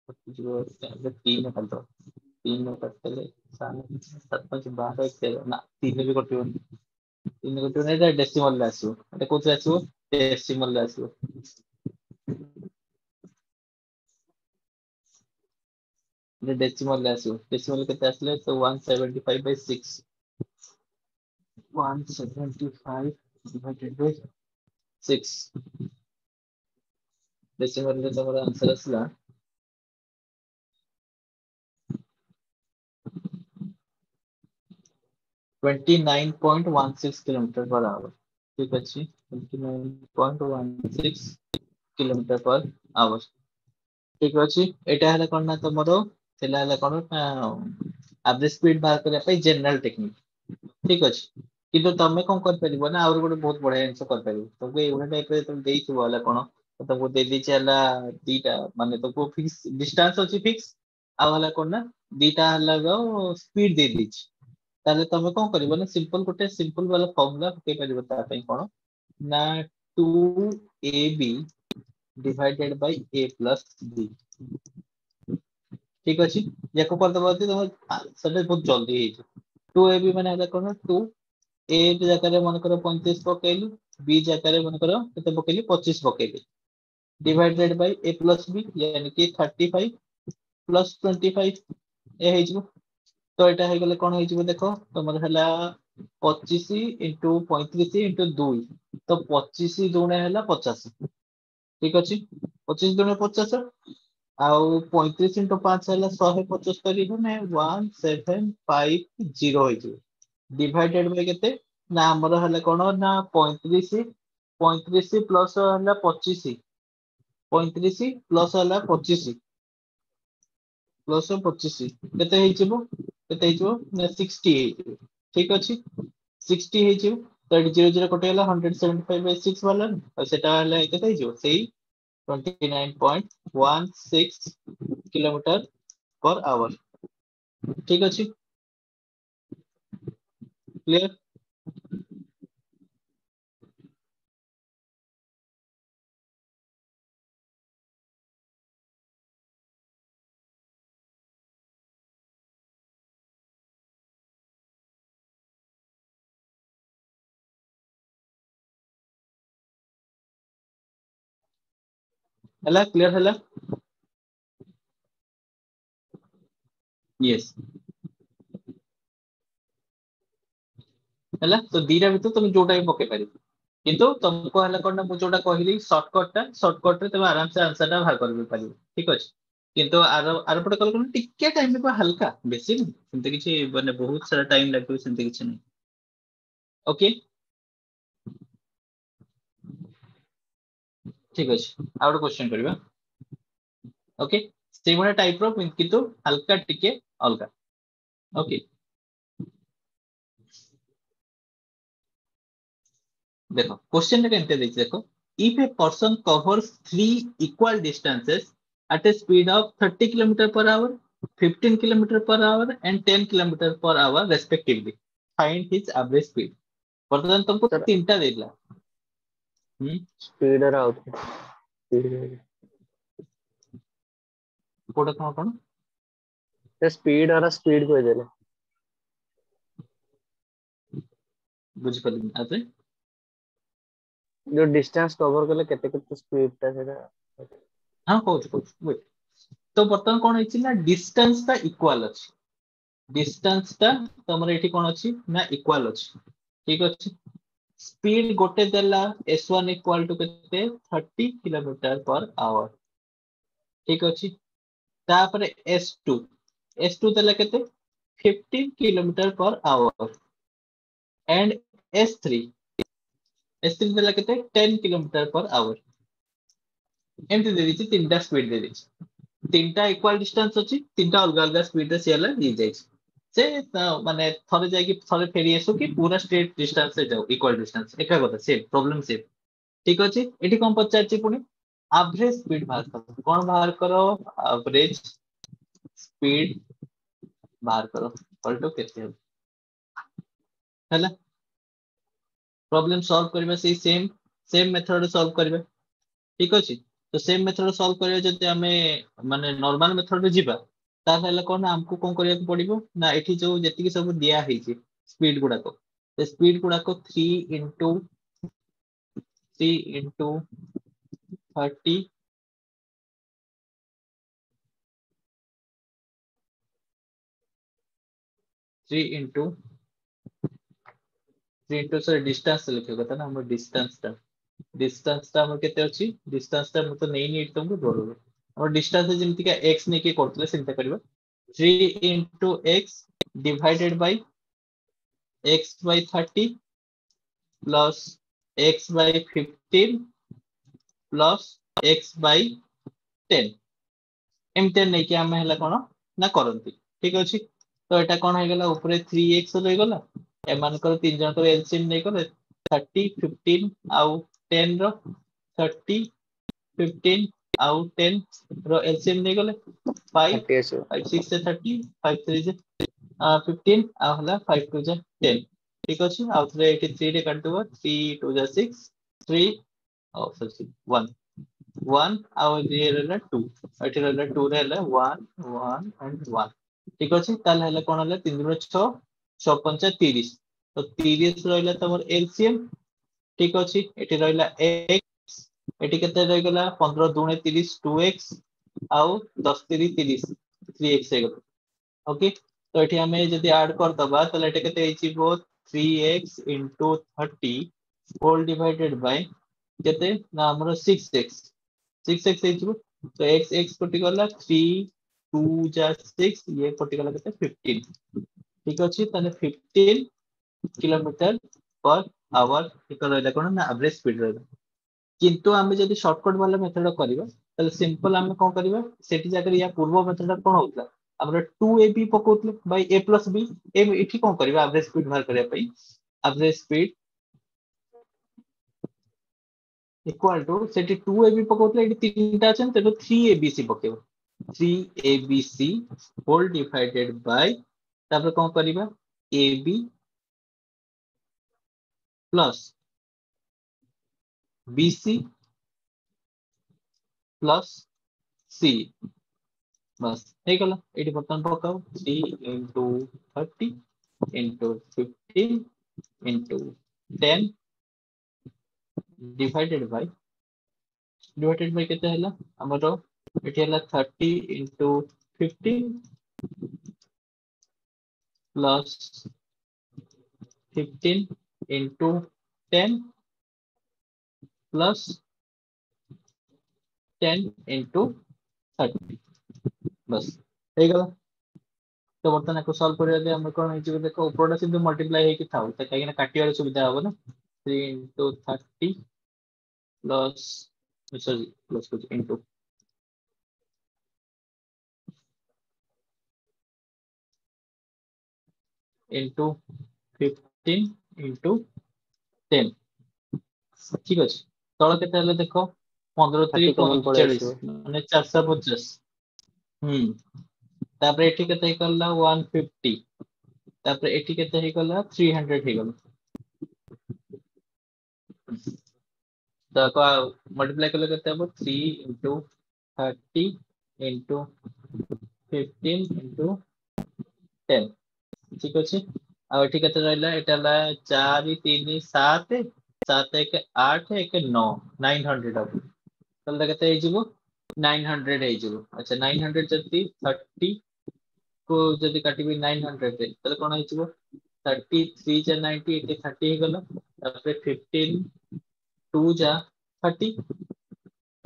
कटि जो 3 काट दो 3 काटले 7 5 12 एक ना 3 भी कटिबनी 3 कटिबनी एटा डेसिमल रे आसीबो एटा कोथे आसीबो डेसिमल रे आसीबो एटा डेसिमल रे आसीबो डेसिमल केते आसले तो 175 by 6 175 divided by 6 डेसिमल रे तमरा आंसर आसला 29.16 किलोमीटर पर आवर ठीक अच्छी 29.16 किलोमीटर पर आवर ठीक अच्छी एटा हला कोन ना तमरो तेला हला कोन ना एवरेज स्पीड बाहर करया पे जनरल टेक्निक ठीक अछि किंतु तमे कोन कर परिबो ना और गोटे बहुत बढ़िया आंसर कर परिबो तुमको एवढा टाइप रे तुम देइथिबो हला कोन तो तुमको दे दी चला दीटा माने तुमको फिक्स डिस्टेंस अछि फिक्स आ हला कोन ना दीटा हला रो स्पीड दे दी ताले तमे कोन करिवो ना सिंपल गोटे सिंपल वाला फार्मूला पके परिबो ता पई कोन ना 2ab divided by a plus b ठीक अछि याको कर दबो तुम सबे बहुत जल्दी हे 2ab माने हला कोन 2 a जगह रे मन करो 35 पकेलु b जगह रे मन करो केते पकेली 25 पकेली divided by a plus b यानी कि 35 प्लस 25 ए हे जिवो तो এটা হয়ে গেলে কোন হয়ে যাবে দেখো তোমার হলা 25 into 35 into 2 তো 25 দুনে হলা 50 ঠিক আছে 25 দুনে 50 ଆଉ 35 into 5 ହେଲା 175 ମାନେ 1750 ହେଇଯିବ ଡିଭାଇଡେଡ ବାଇ କେତେ ନା ଆମର ହେଲା କଣ ନା 35 35 ପ୍ଲସ ହେଲା 25 35 ପ୍ଲସ ହେଲା 25 प्लस 25 केते ହେଇଯିବ केते ହେଇଯିବ ना 60 ହେଇଯିବ ठीक अछि 60 ହେଇଯିବ तो 0 0 कटे गला 175 by 6 वाला और सेटा हला केते ହେଇଯିବ सेई 29.16 किलोमीटर पर आवर ठीक अच्छे क्लियर हला क्लियर हला यस हला तो दीटा भीतर तुम जोटा भी पके पारि किंतु तुमको हला कोन मु जोटा कहली शॉर्टकट रे तुम आराम से आंसर टा बाहर कर पारि ठीक अछि किंतु आर आर पटे कल कोन टिके टाइम को हल्का बेसी नहीं सेंते किछि माने बहुत सारा टाइम लागबो सेंते किछि नहीं ओके ठीक अछि आउट क्वेश्चन करबा ओके से बडा टाइप रो किंतु हल्का टिके अलगा ओके देखो क्वेश्चन रे केनते देखि देखो if a person covers three equal distances at a speed of 30 km per hour 15 km per hour and 10 km per hour respectively find his average speed वर्तमान तुमको सर तीनटा देला स्पीड और आउटपुट स्पीड कोडा कोन से स्पीड को देले बुझ पलिन आते जो डिस्टेंस कवर करले केते केते स्पीड ता सेटा हां कोच वेट तो वर्तमान कोन होइछि ना डिस्टेंस ता इक्वल अछि डिस्टेंस ता तमरे एठी कोन अछि ना इक्वल अछि ठीक अछि स्पीड गोटे देला s1 इक्वल टू केते 30 किलोमीटर पर आवर ठीक अछि तापर s2 देला केते 15 kilometre per our and s3 s3 देला केते 10 किलोमीटर पर आवर एमती दे दिछि तीनटा स्पीड दे दिछि तीनटा इक्वल डिस्टेंस अछि तीनटा अलग अलग स्पीड रे सियाला दी जाय से माने थरे जाय कि थरे फेरी आसु कि पूरा स्ट्रेट डिस्टेंस से जाऊ इक्वल डिस्टेंस एका কথা सेम प्रॉब्लम सेम ठीक अछि एठी कोन पचारछि पुनी एवरेज स्पीड बाहर करो कोन बाहर करो एवरेज स्पीड बाहर करो पलटो केते हैला प्रॉब्लम सॉल्व करबा से सेम मेथड सॉल्व करबा ठीक अछि तो सेम मेथड सॉल्व करबा जते हमें माने नॉर्मल मेथड रे जिबा ताहले कोन हमको कोन करिया पड़िबो ना एठी जो जति सब दिया हेछि स्पीड गुडा को स्पीड गुडा को 3 into 30 3 into 3 into sir distance लिखे କଥା ना हम डिस्टेंस ता हम केते अछि डिस्टेंस ता हम तो नहीं नीड तुमको बोलबो और डिस्टेंस जेमति का x ने के करतले सेंता करबा 3 into x divided by x by 30 plus x by 15 plus x by 10 एमते नै कि हम हैला कोन ना करंती ठीक अछि तो एटा कोन हे गेला ऊपर 3x रहि गेला एमान कर तीन जन कर एलसीएम नै करे 30 15 आउ 10 रो 30 15 आउ 10 रो एलसीएम नै गले 5 30 আছে 5 6 से 30 5 3 से 15 आउ हला 5 2 जा 10 ठीक अछि आउ थरे 83 रे काट देबो 3 2 जा 6 3 और 1 1 आउ ये रहला 2 एठी रहला 2 रहला 1 1 एंड 1 ठीक अछि ताल हला कोन हला 3 रो 6 6 5 30 तो 30 रहला तमर एलसीएम ठीक अछि एठी रहला x एठी केते रहि गेला 15 दुने 30 2x आउ 10 3 30 3x हे गेला ओके तो एठी हमें जदी ऐड कर दबा तो एठी केते हिचिबो 3x 30 होल डिवाइडेड बाय केते ना हमरो 6x 6x हिचिबो तो x x कटि गला 3 2 जा 6 ये कटि गला केते 15 ठीक अछि तने 15 किलोमीटर पर आवर ठीक रहला कोन ना एवरेज स्पीड रहला किंतु आमे जदी शॉर्टकट वाला मेथड करिवो तले सिंपल आमे कोन करिवो सेठी जाकर या पूर्व मेथड कोन होतला हमरे 2ab पकोतले बाय a plus b ए एठी कोन करिवो एवरेज स्पीड बाहर करिया पई एवरेज स्पीड इक्वल टू सेठी 2ab पकोतले एठी तीनटा अछन तेनो 3abc पकेबो 3ABC whole divided by तापर कौन करिबा AB plus BC plus C बस हे गला एटी बर्तन पकाओ 3 into 30 into 15 into 10 divided by केते हला हमरो एटी हला 30 into 15 plus 15 into 10 plus 10 into 30 बस हे गला तो बर्तन को सॉल्व करिया दे हम कोन हिजो देखो ऊपरटा सिधु मल्टीप्लाई हे कि थाउ त काहे ना काटिया सुविधा हो ना 3 into 30 plus sorry plus कुछ into 15 into 10 ठीक अछि तळ केते हले देखो 15 3 30 कॉमन पड़े 45 आसीबो माने 450 तापर एठी केते करला 150 तापर एठी केते हे गला 300 हे गला तो को मल्टीप्लाई करले केते हबो 3 into 30 into 15 into 10 ठीक अछि आ एठी केते रहला एटा ला 4 3 7 7 1 8 1 9 900 अब तले केते हे जिवो 900 हे जिवो अच्छा 900 जति 30 को जति काटिबी 900 रे तले कोन हे जिवो 33 जा 90 एटी 30 हे गला तापर 15 2 जा 30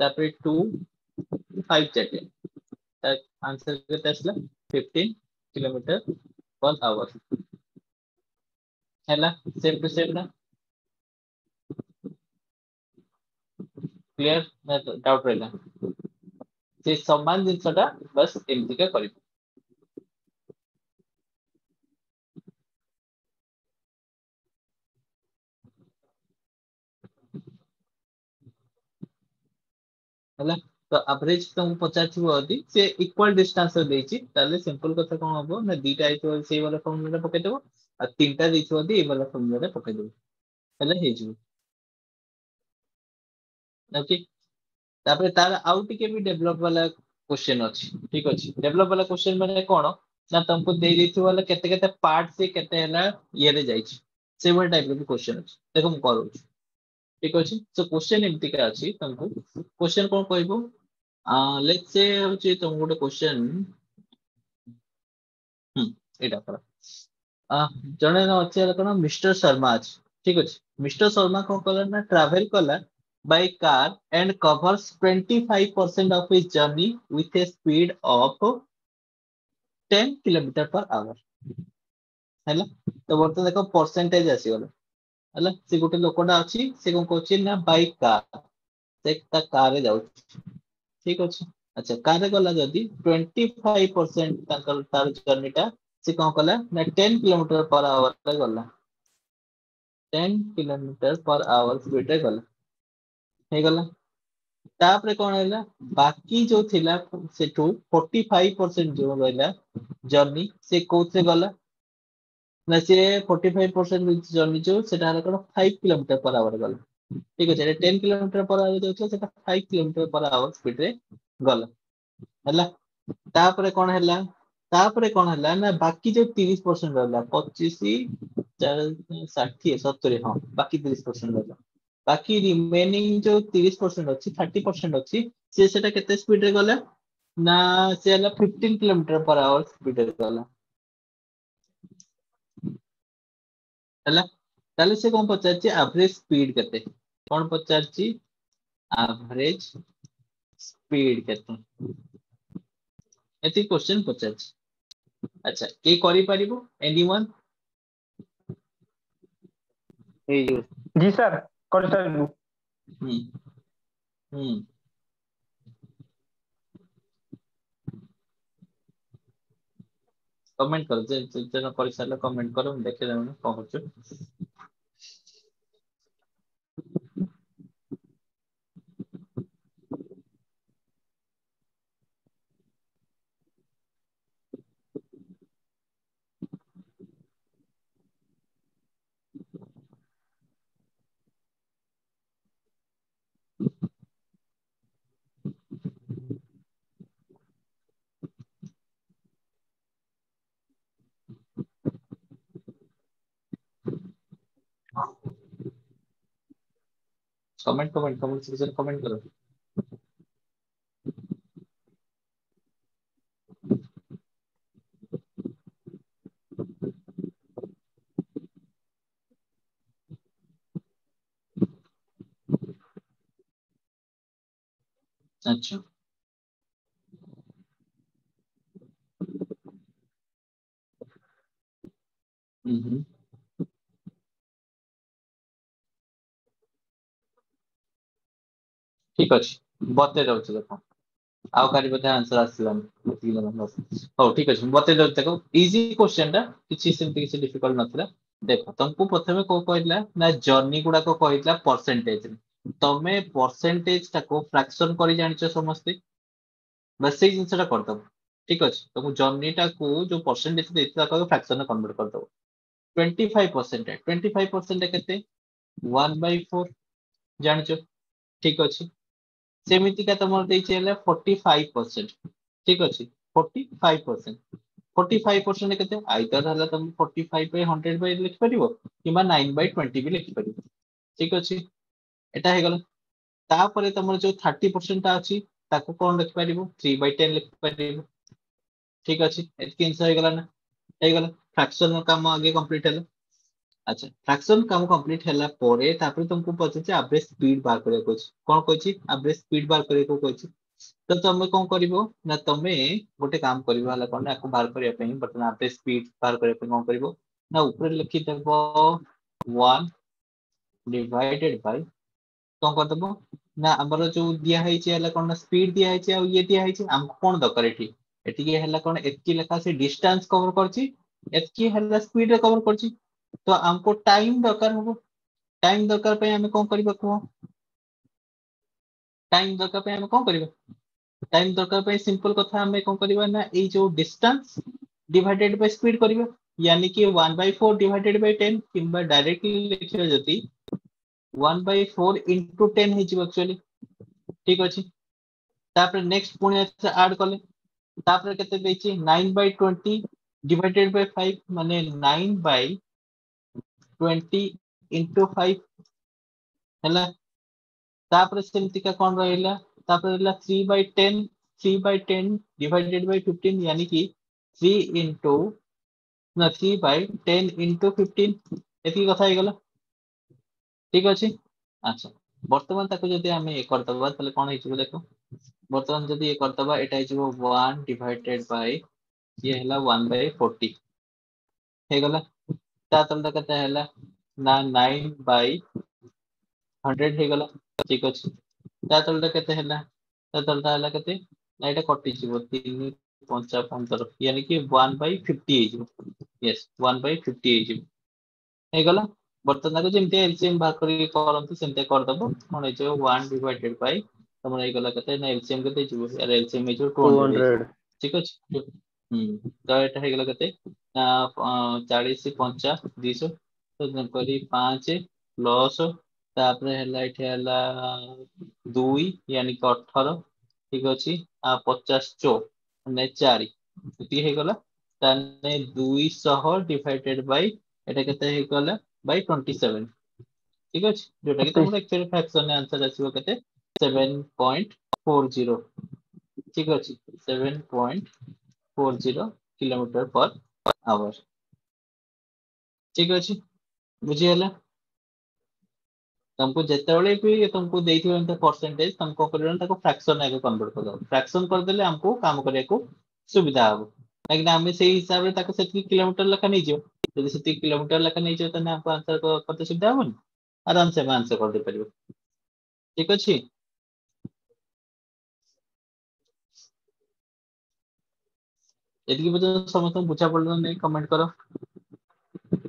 तापर 2 5 जा 10 आंसर केते आसला 15 किलोमीटर पर आवर हैला सेम टू सेम ना क्लियर ना डाउट रहला से समान जिनसटा बस एमती का करिब हैला तो एवरेज तुम पचारथिबो यदि से इक्वल डिस्टेंस देछि ताले सिंपल कथा कोन हबो ना दीटा आइतो सेई वाला फॉर्मूला पके देबो आ तीनटा देथिबो यदि ए वाला फॉर्मूला पके देबो हैला हे जिवो ओके तापर तार आउ टिके भी डेवलप वाला क्वेश्चन अछि ठीक अछि डेवलप वाला क्वेश्चन माने कोन ना तुमको दे देथिबो वाला केते केते पार्ट से केते हैला ये रे जाइछि से वाला टाइप के क्वेश्चन अछि देखो हम करू ठीक अछि सो क्वेश्चन एमती का अछि तुमको क्वेश्चन कोन कहबो लेट्स से होछि तुम गोटे क्वेश्चन एटा करा जने न अछि कोन मिस्टर शर्मा अछि ठीक अछि मिस्टर शर्मा को कला ना ट्रैवल कला by car and covers 25% of his journey with a speed of 10 kilometer per hour हैला तो वर्तमान देखो परसेंटेज आसी गला हैला से गोटे लोकटा अछि से कोन कहछि ना बाय कार से ता कार रे जाउ ठीक अछि अच्छा कार रे गला जदी 25% ताकर तार जर्नी टा से कोन कला ना 10 किलोमीटर पर आवर रे गला 10 किलोमीटर पर आवर स्पीड रे गला हे गला तापरे कोन हैला बाकी जो थिला सेठू 45% जो रहला जर्नी से कोसे गला ना से 45% जर्नी जो सेटा हला कोन 5 किलोमीटर पर आवर गला ठीक अछि 10 किलोमीटर पर आवर जो सेटा 5 किलोमीटर पर आवर स्पीड रे गला हैला तापरे कोन हैला ना बाकी जो 30% रहला 25 60 70 हां बाकी 30% रहला बाकी रिमेनिंग जो 30% अछि 30% अछि से सेटा केते स्पीड रे गला ना से हला 15 किलोमीटर पर आवर स्पीड रे गला हला ताले से कोन पचारछि एवरेज स्पीड केते कोन पचारछि एवरेज स्पीड केते एती क्वेश्चन पचारछि अच्छा के करि परिबो एनीवन जी सर कर सकलु हम्म हम्म कमेंट करो जे जना कर सारला कमेंट करो हम देखे जाऊ कोन करछु कमेंट सेक्शन कमेंट करो। अच्छा हम्म ठीक अच्छे बते दउछि देखो आउ कारी बोधे आंसर आसिलानी एतिकी जଣା ବାସ୍। ହଉ ଠିକ ଅଛି ମୁଁ ବତେଇ ଦଉଛି ଦେଖ ଇଜି क्वेश्चन ଟା କିଛି ସେମିତି କିଛି ଡିଫିକଲ୍ଟ ନଥିଲା। ଦେଖ ତମକୁ ପ୍ରଥମେ କୋଉ କହିଥିଲା ନା ଜର୍ନି ଗୁଡାକ କହିଥିଲା परसेंटेज ତମେ परसेंटेज ଟାକୁ फ्रैक्शन କରି ଜାଣିଛ ସମସ୍ତେ बस ସେଇ ଜିନିଷଟା କରିଦବ ଠିକ ଅଛି ତମକୁ ଜର୍ନି ଟାକୁ ଯୋଉ परसेंटेज ଦେଇଥିଲା ତାକୁ फ्रैक्शन ରେ कन्वर्ट କରିଦବ 25% କେତେ 1/4 ଜାଣିଛ ଠିକ ଅଛି सेमिति का तुम देखिए 45% ठीक अच्छे 45% 45% केते आइदर हला तुम 45/100 लिख परिबो किबा 9/20 भी लिख परिबो ठीक अच्छे एटा हे गला तापरे तुमर जो 30% ता अछि ताको कोन लिख परिबो 3/10 लिख परिबो ठीक अच्छे एतके आंसर हे गला ना हे गला फ्रैक्शन काम आगे कंप्लीट है अच्छा फ्रैक्शन काम कंप्लीट हैला परे तापर तुमको पछे एवरेज स्पीड बार करिया कोछ कोन कहछि एवरेज स्पीड बार करिया को कहछि तो तुम कोन करिवो ना तुमे गोटे काम करिवो हला कोन आको बार करिया पई बटन एवरेज स्पीड बार करिया पई कोन करिवो ना ऊपर लिखि देबो 1 डिवाइडेड बाय कोन कर देबो ना हमर जो दिया है छै हला कोन स्पीड दिया है छै आ ये दिया है छै हमको कोन दकर एठी एठी के हला कोन एतकी लेखा से डिस्टेंस कवर करछि एतकी हला स्पीड कवर करछि तो हमको टाइम दरकार हो टाइम दरकार पे हमें कौन करिबा को टाइम दरकार पे हमें कौन करिबा टाइम दरकार पे सिंपल कथा हमें कौन करिबा ना ए जो डिस्टेंस डिवाइडेड बाय स्पीड करिबा यानी कि 1/4 डिवाइडेड बाय 10 किंबा डायरेक्टली लिखिबा जति 1/4 into 10 हे जिवो एक्चुअली ठीक अछि तापर नेक्स्ट पुणे ऐड करले तापर केते देछि 9/20 डिवाइडेड बाय 5 माने 9/20 into 5 ହେଲା तापर सेमती का कौन रहिला तापर रहिला 3/10 3/10 डिवाइडेड बाय 15 यानी कि 3 into ना 3/10 into 15 एती कथा हे गला ठीक अछि अच्छा वर्तमान ताको जदि हमें ये करतबा तले कोन हेजिबो देखो वर्तमान जदि ये करतबा एटा हेजिबो 1 डिवाइडेड बाय ये हला 1/40 हे गला ता तलटा कते हला ना 9/100 हे गला ठीक अछि ता तलटा केते हला ता तलटा हला केते ना एटा कटि जिवो 3 5 15 यानी कि 1/50 हे जिवो यस 1/50 हे जिवो हे गला बर्तन को जेमते एलसीएम बाहर करी करंतु सेमते कर दबो कोन हे जो 1 डिवाइडेड बाय तमरा हे गला केते ना एलसीएम केते जिवो यार एलसीएम हे जो 200 हे 200 ठीक अछि तो एटा हे गला केते 40 50 200 तो करी 5 प्लस तापर हला एठी हला 2 यानी कि 18 ठीक अछि आ 50 चो ने 4 एती हे गला ताने 200 डिवाइडेड बाय एटा केते हे गला बाय 27 ठीक अछि जोटा कि तुमको एक्चुअली फ्रैक्शन में आंसर आसीबो केते 7.40 ठीक अछि 7.40 किलोमीटर पर आवर ठीक अछि बुझी हला तुमको जेतेबेले भी तुमको देथिबो एंत परसेंटेज तुमको करना ताको फ्रैक्शन आगे कन्वर्ट कर दो फ्रैक्शन कर देले हमको काम करे को सुविधा हो लेकिन हमें सही हिसाब रे ताको सेति किलोमीटर लेखा नहीं जो यदि सेति किलोमीटर लेखा नहीं जो तने हमको आंसर को करते सुविधा होबन आराम से हम आंसर कर दे परिबो ठीक अछि एतिकी बजे समस्त बुझा पड़लो नहीं कमेंट करो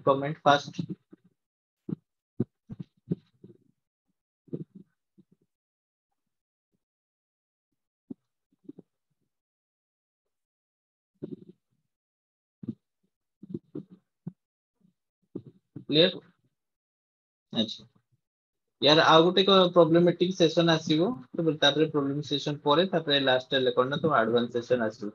कमेंट फास्ट क्लियर अच्छा यार आ गोटे को प्रॉब्लमेटिक सेशन आसीबो तो तापर प्रॉब्लम सेशन परे तापर लास्ट ले करना तो एडवांस सेशन आसीबो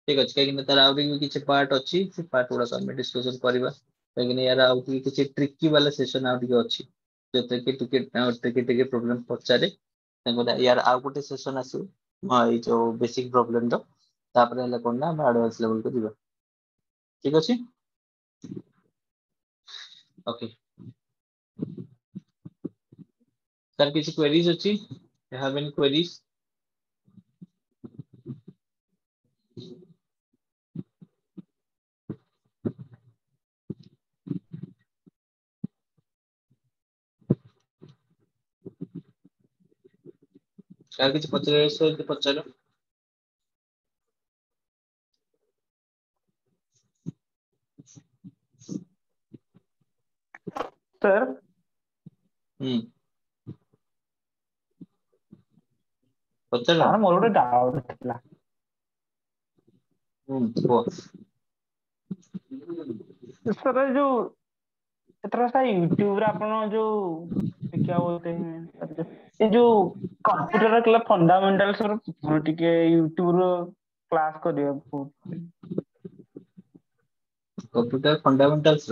ठीक अछि कहीं तार आउरी भी किछि पार्ट अछि से पार्ट गुडा हम डिस्कशन करबा लेकिन यार आउ किछि ट्रिकी वाला सेशन आउ अछि जते के प्रॉब्लम पचारे यार आउ गोटे सेशन आसो ये जो बेसिक प्रॉब्लम तो तापर हला कोन ना हम एडवांस लेवल को दिबा ठीक अछि ओके सर किसी क्वेरीज अछि हैव एनी क्वेरीज सर किसी पचरे सो पचारो सर पचारो सर मोर गोटे डाउट थिला वो सर जो इतना सा यूट्यूब रे आपण जो क्या बोलते हैं ये जो कंप्यूटर क्लास फंडामेंटल सर टिके यूट्यूब रो क्लास करियो कंप्यूटर फंडामेंटल्स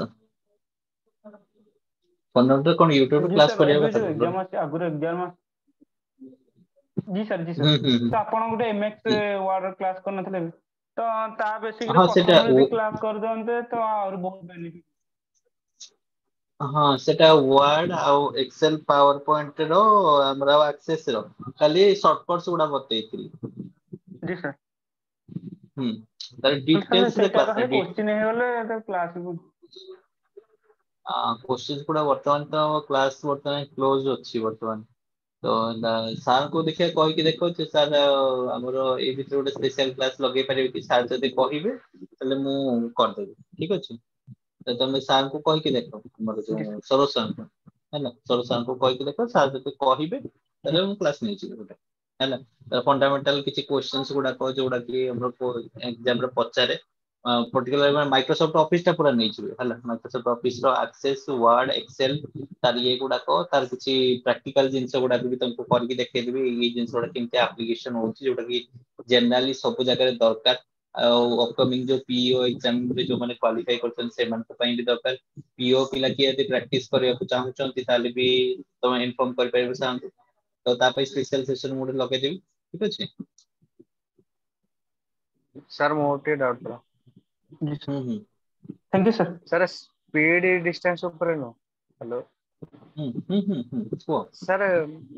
फंडामेंटल कोन यूट्यूब जी क्लास सर करिया एबे କଥା जो कौन एग्जाम आसे आगुर एग्जाम जी सर तो आपण गोटे एमएक्स वर्ड क्लास करन थले तो ता बेसिक रे हाँ सेटा प्रथम यदि क्लास कर दंते तो और बहुत बेनिफिट हाँ सेटा वर्ड आउ एक्सेल पावर पॉइंट रो हमरा एक्सेस रो खाली शॉर्टकट्स गुडा बतेइଥିଲି जी सर तार तो सर डिटेल्स रे सेटा क्लास खाली क्वेश्चन हे गले तो क्लास को क्वेश्चन गुडा वर्तमान तो क्लास वर्तमान क्लोज अछि वर्तमान तो सार को देखिए कहि कि देखो जे सर हमर ए भितर गोटे स्पेशल क्लास लगे पारे कि सर जदि कहिबे तले मु कर देबे ठीक अछि तो तुम सार को कहि कि देखो हमर जो जी सर सरोज सर को हैला सरोज सर को कहि कि देखो सर जदि कहिबे तले मु क्लास नै छी गोटे हैला फंडामेंटल किछि क्वेश्चंस गुडा को जोडा कि हमर को एग्जाम रे पचारे पर्टिकुलर माइक्रोसॉफ्ट ऑफिस टा पूरा नहीं छिए हला माइक्रोसॉफ्ट ऑफिस रो एक्सेस वर्ड एक्सेल तार ये गुडा को तार किछि प्रैक्टिकल जिंस गुडा भी तुमको करके देखे देबी ये जिंस गुडा केमते एप्लीकेशन होची जोटा कि जनरली सब जगह दरकार अपकमिंग जो पीओ एग्जाम रे जो माने क्वालिफाई करछन से मन पई भी दरकार पीओ पिला कि यदि प्रैक्टिस करिया को चाहउछन ताले भी तुम इन्फॉर्म कर परबे सामने तो ता पे स्पेशल सेशन मोड लगे देबी ठीक अछि सर मोटे डाउट था जी sir hmm thank you sir sir speed distance ऊपर नो हेलो को सर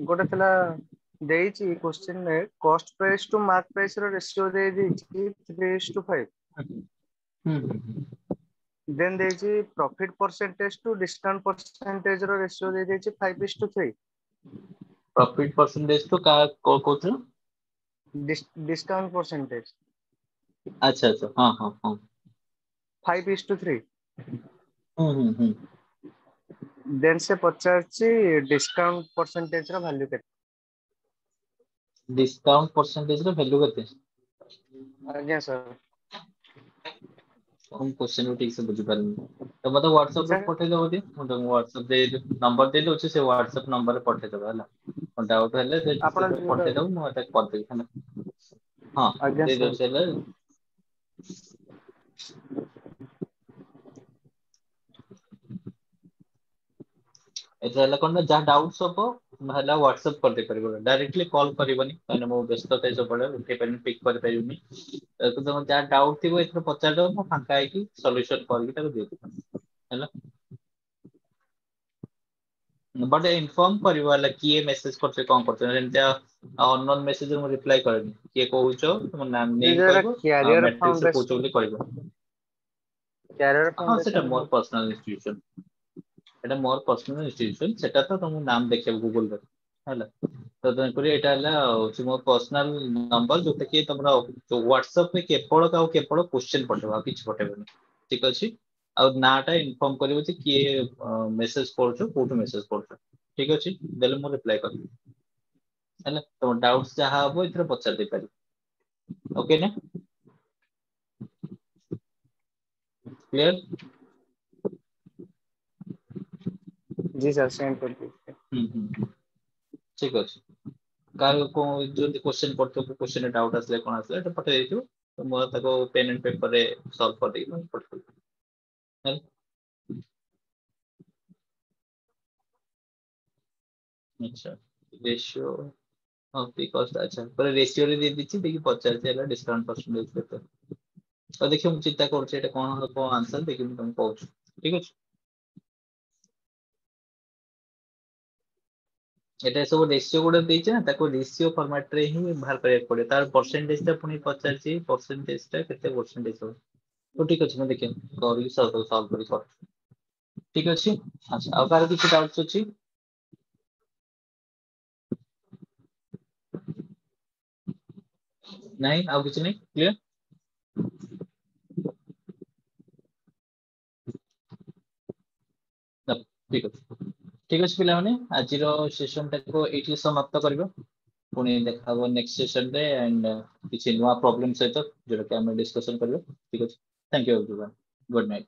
गोटे थला देइची क्वेश्चन में cost price to mark price रो रेशियो दे देइची 3:5 देन देइची profit percentage to discount percentage रो रेशियो दे देइची 5:3 प्रॉफिट परसेंटेज तो का कोथ्रो डिस्काउंट परसेंटेज अच्छा अच्छा हाँ हाँ हाँ 5:3 हम्म देन से पचारची डिस्काउंट परसेंटेज रो वैल्यू केते डिस्काउंट परसेंटेज रो वैल्यू केते आज्ञा सर हम क्वेश्चन को ठीक से बुझी पारनी तो मतलब व्हाट्सएप रो सर पठे दबो दे मतलब व्हाट्सएप दे नंबर दे दो से व्हाट्सएप नंबर रे पठे दबो हला डाउट हेले से आपण पठे दबो मो अटैक कर देबी हला हां आज्ञा दे दो सर से ले एतला हला कोन जा डाउट्स हबो हला व्हाट्सएप कर दे परबो डायरेक्टली कॉल करबनी माने मो व्यस्त ते सब पड़े उठे पर पिक कर पाइबनी तो तुम जा डाउट थिबो एथरो पचार दो मो फांका है कि सॉल्यूशन करके ताको दे देबो हला बट इन्फॉर्म करिवो हला किए मेसेज करछे कोन करछे जेंता अननोन मेसेज मु रिप्लाई करनी किए कहउछो तुम नाम ये नेम जरा कहबो कैरियर मैट्रिक्स रे कहउछो फाउंडेशन बोली कहबो कैरियर हां सेटा फाउंडेशन मोर पर्सनल इंस्टीट्यूशन এটা মোর पर्सनल इंस्टीट्यूशन সেটা তো তুমি নাম দেখে গুগল রে ହେଲା ତ ତେଣୁକରି ଏଇଟା ହେଲା ହଉଛି ମୋ पर्सनल ନମ୍ବର ଯୋଉଟା କି ତମର WhatsApp ରେ କେବଳ ଆଉ କେବଳ କ୍ୱେଶ୍ଚନ ପଠେଇବ ଆଉ କିଛି ପଠେଇବନି ଠିକ ଅଛି ଆଉ ନାଟା ଇନଫର୍ମ କରିବ ଯେ କିଏ ମେସେଜ କରୁଛ କୋଉଠୁ ମେସେଜ କରୁଛ ଠିକ ଅଛି ଦେଲେ ମୁଁ ରିପ୍ଲାଏ କରିବି ହେଲା ତମ ଡାଉଟ୍ସ ଯାହା ହବ ଏଥିରେ ପଚାରି ଦେଇ ପାରିବ ଓକେ ନା କ୍ଲିୟର जी सर सेंड कर दीजिए ଠିକ ଅଛି କାହାର କୋଉ ଯଦି क्वेश्चन ପଡିଥିବ क्वेश्चन ରେ डाउट ଆସିଲେ କଣ ଆସିଲେ ଏଟା ପଠେଇ ଦେଇଥିବ ତ ମୁଁ ତାକୁ ପେନ୍ ଆଣ୍ଡ ପେପର ରେ ସଲ୍ଭ କରିଦେଇକି ପଠେଇଦେବି ହେଲା अच्छा रेशियो ऑफ द कॉस्ट अच्छा पर रेशियो रे दे दिछि देखि 50 ହେଲା डिस्काउंट परसेंटेज केते तो देखियो हम चिंता करछे एटा कोन हो आंसर देखि हम तुमको कहूछु ठीक अछि एटा सब रेशियो गुडा देइछ ना ताको रेशियो फॉर्मेट रे ही बाहर करे पड़े तार परसेंटेज ता पुनी 50 छी परसेंटेज ता केते परसेंटेज हो तो ठीक अछि मैं देखियो करी सॉल्व करी कर ठीक अछि अच्छा अब कार किछ डाउट्स अछि नहीं अब किछ नहीं क्लियर ठीक अछि ठीक अछि पिला माने आज रो सेशन टाको एठी समाप्त करबो पुणी देखा हबो नेक्स्ट सेशन रे एंड किछि नवा प्रॉब्लम सहित जोटा कि हम डिस्कशन करबो ठीक अछि thank you everyone good night